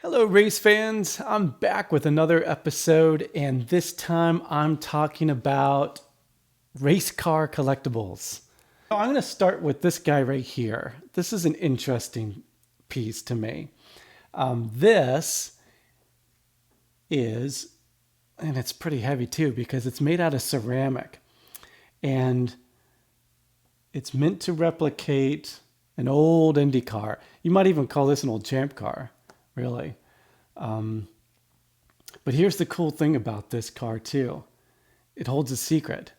Hello, race fans. I'm back with another episode, and this time I'm talking about race car collectibles. I'm going to start with this guy right here. This is an interesting piece to me. This is, and it's pretty heavy too because it's made out of ceramic, and it's meant to replicate an old Indycar. You might even call this an old champ car, really. But here's the cool thing about this car too. It holds a secret.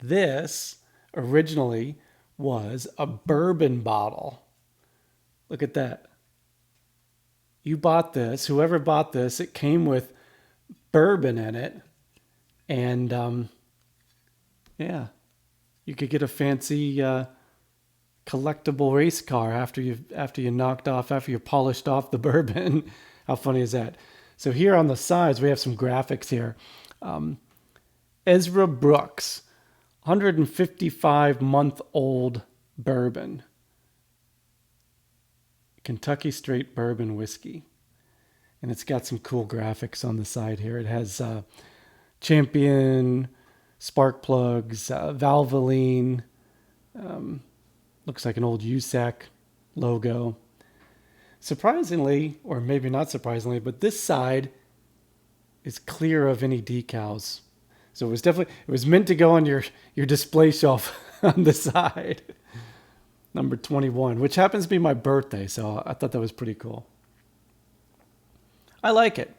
This originally was a bourbon bottle. Look at that. You bought this, whoever bought this, it came with bourbon in it. And yeah, you could get a fancy collectible race car after you polished off the bourbon. How funny is that? So here on the sides we have some graphics here. Ezra Brooks, 155-month-old bourbon, Kentucky straight bourbon whiskey, and it's got some cool graphics on the side here. It has Champion spark plugs, Valvoline. Looks like an old USAC logo. Surprisingly, or maybe not surprisingly, but this side is clear of any decals. So it was meant to go on your display shelf on the side. Number 21, which happens to be my birthday, so I thought that was pretty cool. I like it.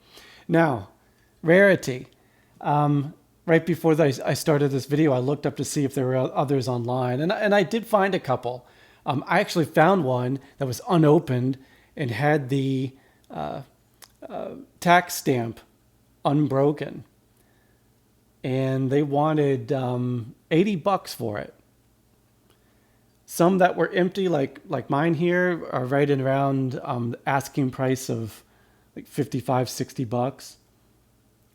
Now, rarity. Right before I started this video, I looked up to see if there were others online, and I did find a couple. I actually found one that was unopened and had the tax stamp unbroken, and they wanted $80 for it. Some that were empty, like mine here, are right in around the asking price of like $55-$60,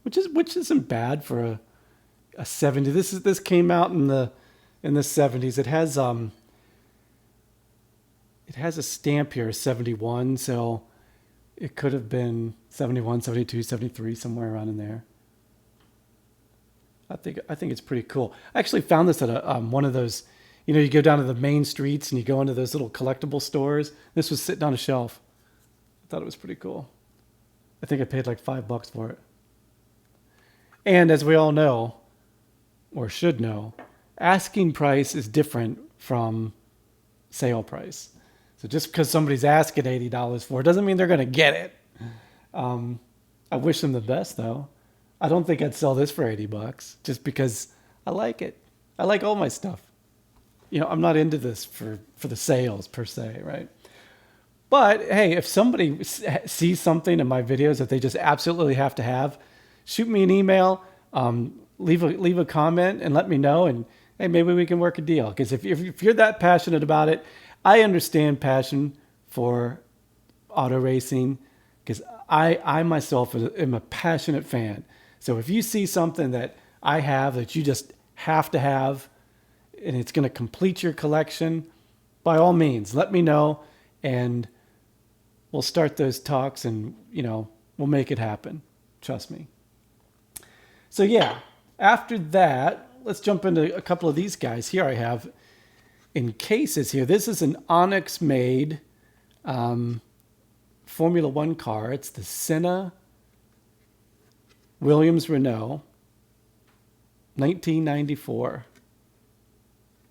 which isn't bad for a 70. This came out in the 70s. It has a stamp here, 71, so it could have been 71, 72, 73, somewhere around in there. I think it's pretty cool. I actually found this at one of those, you go down to the main streets and you go into those little collectible stores. This was sitting on a shelf. I thought it was pretty cool. I think I paid like $5 for it. And as we all know, or should know, asking price is different from sale price. So just because somebody's asking $80 for it doesn't mean they're going to get it. I wish them the best, though. I don't think I'd sell this for $80 just because I like it. I like all my stuff. I'm not into this for the sales per se, right? But hey, if somebody sees something in my videos that they just absolutely have to have, shoot me an email, leave a comment and let me know, and hey, maybe we can work a deal. Because if you're that passionate about it, I understand passion for auto racing, because I myself am a passionate fan. So if you see something that I have that you just have to have, and it's going to complete your collection, by all means, let me know, and we'll start those talks, and we'll make it happen. Trust me. So yeah, after that, let's jump into a couple of these guys. Here I have in cases here. This is an Onyx-made Formula One car. It's the Senna Williams-Renault 1994.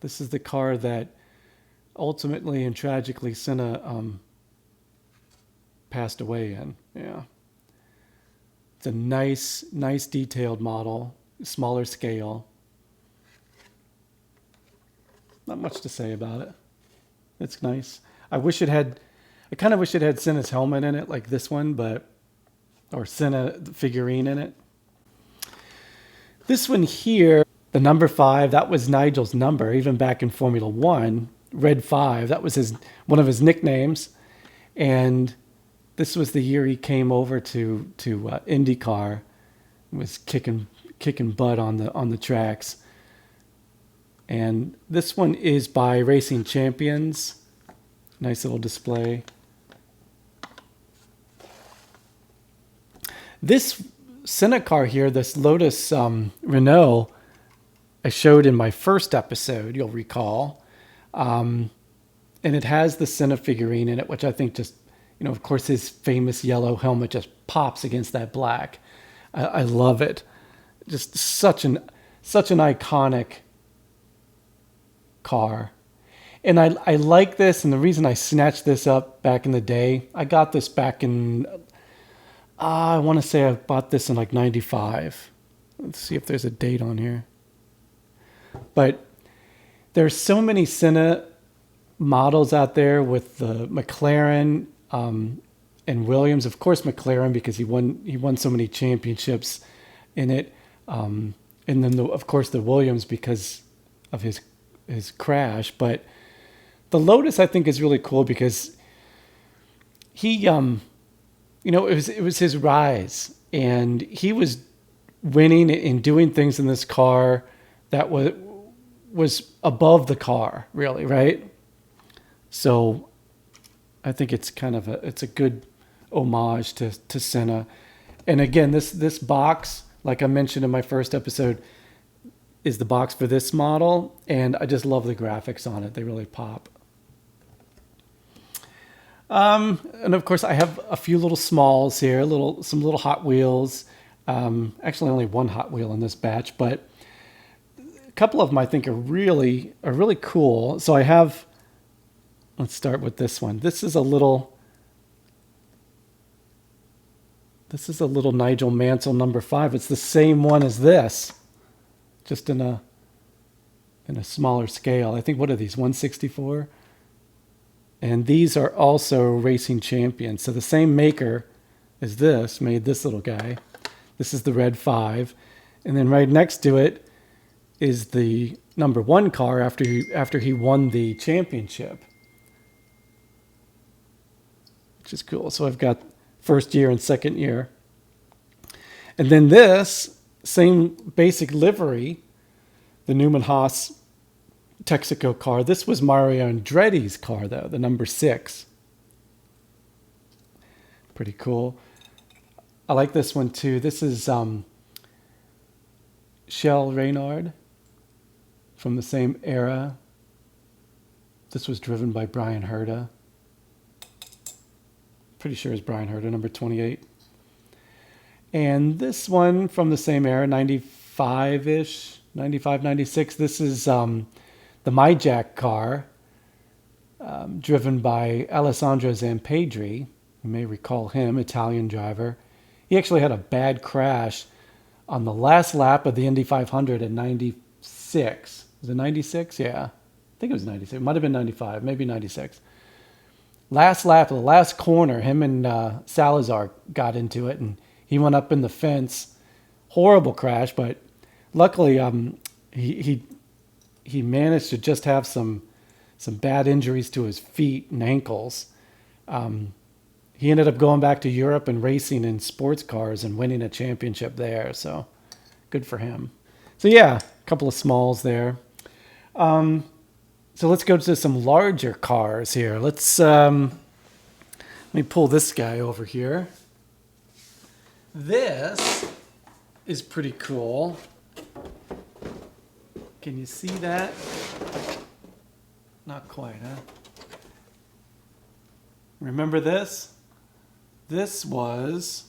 This is the car that ultimately and tragically Senna passed away in. Yeah. It's a nice detailed model, smaller scale. Not much to say about it. It's nice. I kind of wish it had Senna's helmet in it, like this one, or Senna figurine in it. This one here, the number 5, that was Nigel's number, even back in Formula One. Red 5, that was one of his nicknames, and this was the year he came over to IndyCar, was kicking butt on the tracks. And this one is by Racing Champions. Nice little display. This Senna car here, this Lotus Renault, I showed in my first episode, you'll recall. And it has the Senna figurine in it, which I think just, of course, his famous yellow helmet just pops against that black. I love it. Just such an iconic car. And I like this, and the reason I snatched this up back in the day, I got this back in, I want to say I bought this in like 95. Let's see if there's a date on here. But there's so many Senna models out there with the McLaren and Williams. Of course, McLaren, because he won so many championships in it. And then, of course, the Williams because of his crash. But the Lotus, I think, is really cool because he, it was his rise, and he was winning and doing things in this car that was above the car, really, right? So I think it's it's a good homage to Senna. And again, this box, like I mentioned in my first episode, is the box for this model, and I just love the graphics on it. They really pop. And of course, I have a few little smalls here, some little Hot Wheels. Actually, only one Hot Wheel in this batch, but a couple of them I think are really cool. So I have. Let's start with this one. This is a little Nigel Mansell number 5. It's the same one as this, just in a smaller scale. I think, what are these, 164? And these are also Racing Champions. So the same maker as this made this little guy. This is the Red 5. And then right next to it is the number 1 car after he won the championship, which is cool. So I've got first year and second year. And then this same basic livery, the Newman Haas Texaco car. This was Mario Andretti's car, though, the number 6. Pretty cool. I like this one, too. This is Shell Reynard from the same era. This was driven by Brian Herta. Pretty sure it's Brian Herta, number 28. And this one from the same era, 95-ish, 95, 96. This is the MyJack car, driven by Alessandro Zampedri. You may recall him, Italian driver. He actually had a bad crash on the last lap of the Indy 500 in 96. Was it 96? Yeah. I think it was 96. It might have been 95, maybe 96. Last lap of the last corner, him and Salazar got into it, and he went up in the fence. Horrible crash, but luckily he managed to just have some bad injuries to his feet and ankles. He ended up going back to Europe and racing in sports cars and winning a championship there. So good for him. So yeah, a couple of smalls there. So let's go to some larger cars here. Let me pull this guy over here. This is pretty cool. Can you see that? Not quite, huh? Remember this? This was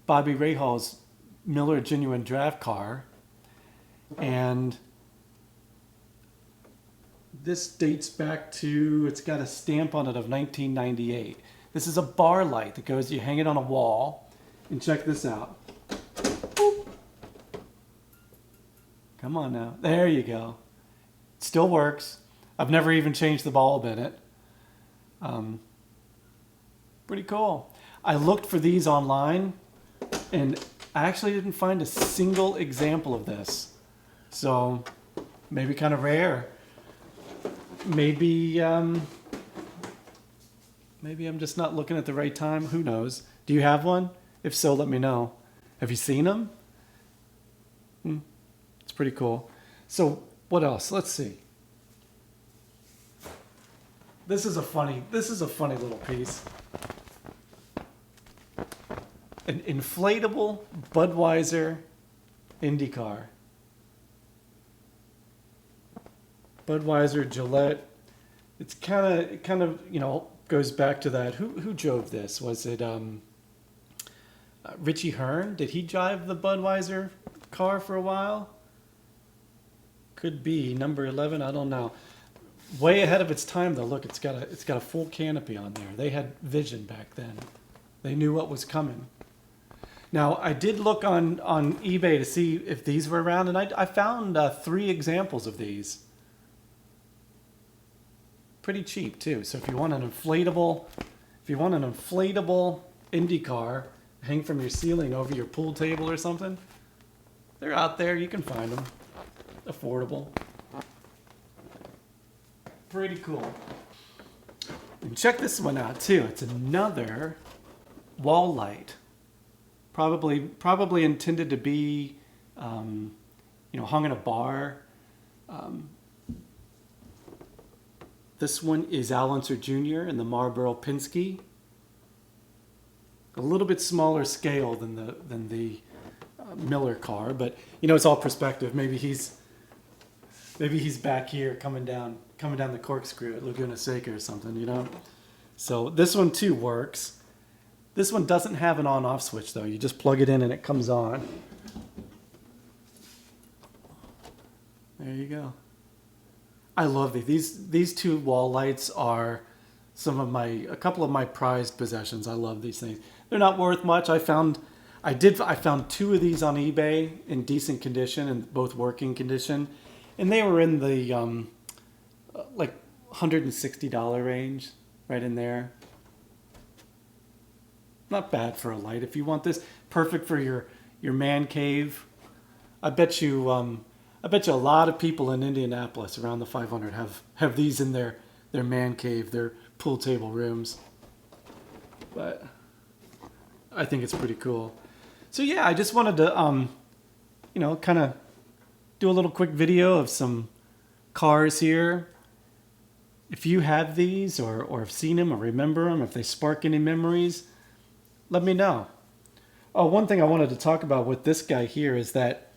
Bobby Rahal's Miller Genuine Draft car. And this dates back to, it's got a stamp on it of 1998. This is a bar light that goes, you hang it on a wall. And check this out. Boop. Come on now. There you go. It still works. I've never even changed the bulb in it. Pretty cool. I looked for these online, and I actually didn't find a single example of this. So maybe kind of rare. Maybe I'm just not looking at the right time. Who knows? Do you have one? If so, let me know. Have you seen them? It's pretty cool. So what else? Let's see. This is a funny little piece. an inflatable Budweiser Indycar. Budweiser, Gillette. It's kind of, you know, goes back to that. Who drove this? Was it Richie Hearn? Did he drive the Budweiser car for a while? Could be number 11. I don't know. Way ahead of its time though. Look, it's got a full canopy on there. They had vision back then. They knew what was coming. Now I did look on eBay to see if these were around, and I found 3 examples of these. Pretty cheap too. So if you want an inflatable Indycar hang from your ceiling over your pool table or something, they're out there. You can find them. Affordable. Pretty cool. And check this one out too. It's another wall light. Probably intended to be, you know, hung in a bar. This one is Al Unser Jr. in the Marlboro Penske. A little bit smaller scale than the Miller car, but you know, it's all perspective. Maybe he's back here coming down the corkscrew at Laguna Seca or something, you know. So this one too works. This one doesn't have an on-off switch though. You just plug it in and it comes on. There you go. I love these. These 2 wall lights are a couple of my prized possessions. I love these things. They're not worth much. I found 2 of these on eBay in decent condition and both working condition, and they were in the like $160 range, right in there. Not bad for a light. If you want this, perfect for your man cave. I bet you a lot of people in Indianapolis around the 500 have these in their man cave, their pool table rooms. But I think it's pretty cool. So yeah, I just wanted to you know, kind of do a little quick video of some cars here. If you have these or have seen them or remember them, if they spark any memories, let me know. Oh, one thing I wanted to talk about with this guy here is that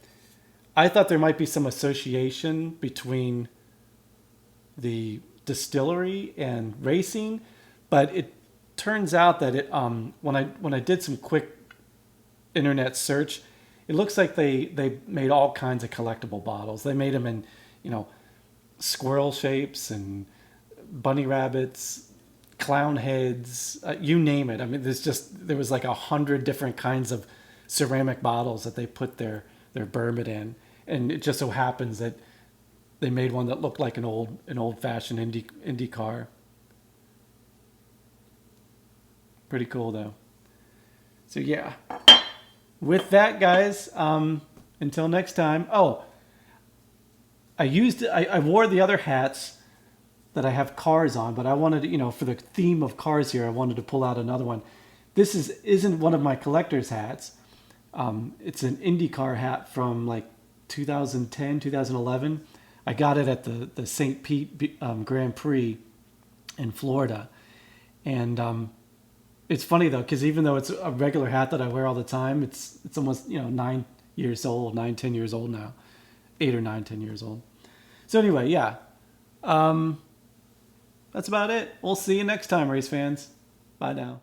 I thought there might be some association between the distillery and racing, but it turns out that when I did some quick internet search, it looks like they made all kinds of collectible bottles. They made them in, you know, squirrel shapes and bunny rabbits, clown heads, you name it. I mean, there was like 100 different kinds of ceramic bottles that they put their bourbon in, and it just so happens that they made one that looked like an old-fashioned Indycar. Pretty cool though. So yeah, with that, guys, until next time. Oh, I wore the other hats that I have cars on, but I wanted to, you know, for the theme of cars here, I wanted to pull out another one. This isn't one of my collector's hats. It's an Indycar hat from like 2010, 2011. I got it at the St. Pete Grand Prix in Florida. And it's funny though, because even though it's a regular hat that I wear all the time, it's almost, you know, 9, 10 years old now. 8 or 9, 10 years old. So anyway, yeah. That's about it. We'll see you next time, race fans. Bye now.